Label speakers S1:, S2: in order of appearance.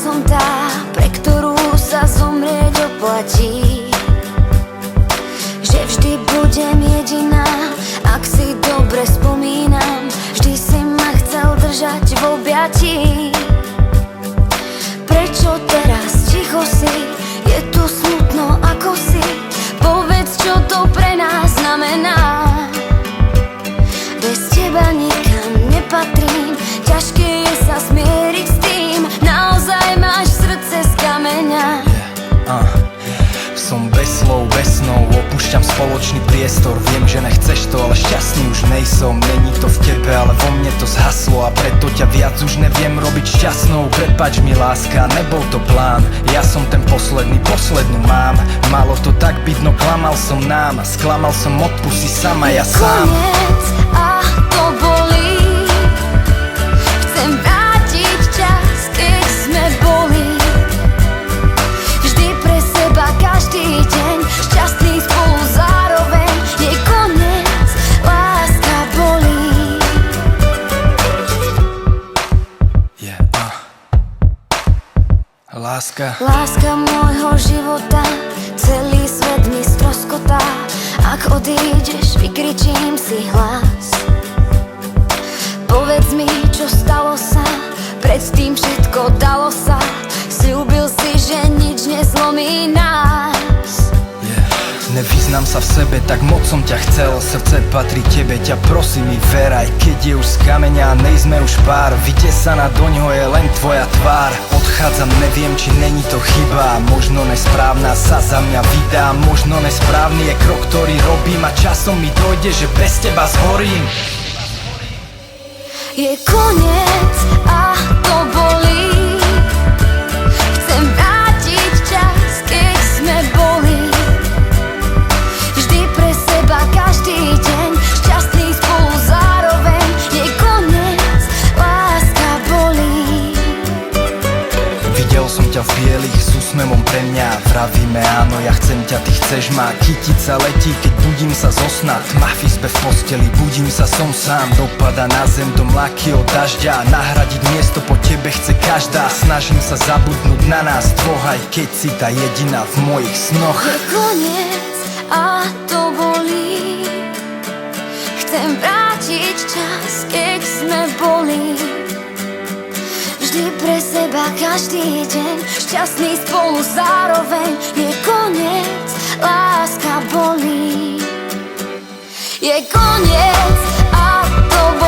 S1: som tá, pre ktorú sa zomrieť oplatí. Že vždy budem jediná, ak si dobre spomínam. Vždy si ma chcel držať v objatí. Prečo teraz ticho si? Je tu smutno ako si. Povedz, čo to pre nás znamená. Bez teba nikam nepatrím. Ťažké je sa zmieriť s tým. Naozaj máš srdce z kameňa.
S2: Som bez slov, bez snov, opúšťam spoločný priestor. Viem, že nechceš to, ale šťastný už nejsom. Není to v tebe, ale vo mne to zhaslo. A preto ťa viac už neviem robiť šťastnou. Prepáč mi láska, nebol to plán. Ja som ten posledný, poslednú mám. Malo to tak byť, no klamal som nám. Sklamal som, odpustí sama, ja sám.
S1: Koniec a to bolí. Chcem vrátiť čas, keď sme boli. Vždy pre seba, každý deň, šťastný spolu zároveň. Je koniec, láska bolí.
S2: Láska
S1: môjho života, celý svet mi stroskotá. Ak odídeš, vykričím si hlas. Povedz mi, čo stalo sa, predtým všetko dalo sa. Sľúbil si, že nič nezlomí nás.
S2: Nevyznám sa v sebe, tak moc som ťa chcel. Srdce patrí tebe, ťa prosím mi ver. Aj keď je už z kameňa, nejsme už pár. Vytesaná doňho je len tvoja tvár. Odchádzam, neviem, či není to chyba. Možno nesprávna sa za mňa vydá. Možno nesprávny je krok, ktorý robím. A časom mi dojde, že bez teba zhorím.
S1: Je koniec a to bolí. Chcem vrátiť čas, keď sme boli. Vždy pre seba, každý deň, šťastný spolu zároveň. Je koniec, láska bolí.
S2: Videl som ťa v bielých s úsmevom pre mňa. Vravíme áno, ja chcem ťa, ty chceš ma. Kytica letí, keď budím sa zo sna. Tma v izbe v posteli, budím sa, som sám. Dopada na zem do mlaky od dažďa. Nahradiť miesto po tebe chce každá. Snažím sa zabudnúť na nás dvoch, aj keď si tá jediná v mojich snoch.
S1: Je koniec a to bolí. Chcem vrátiť čas, keď sme boli. Vždy pre seba, každý deň, šťastný spolu zároveň. Je koniec, láska bolí. Je koniec a to bolí.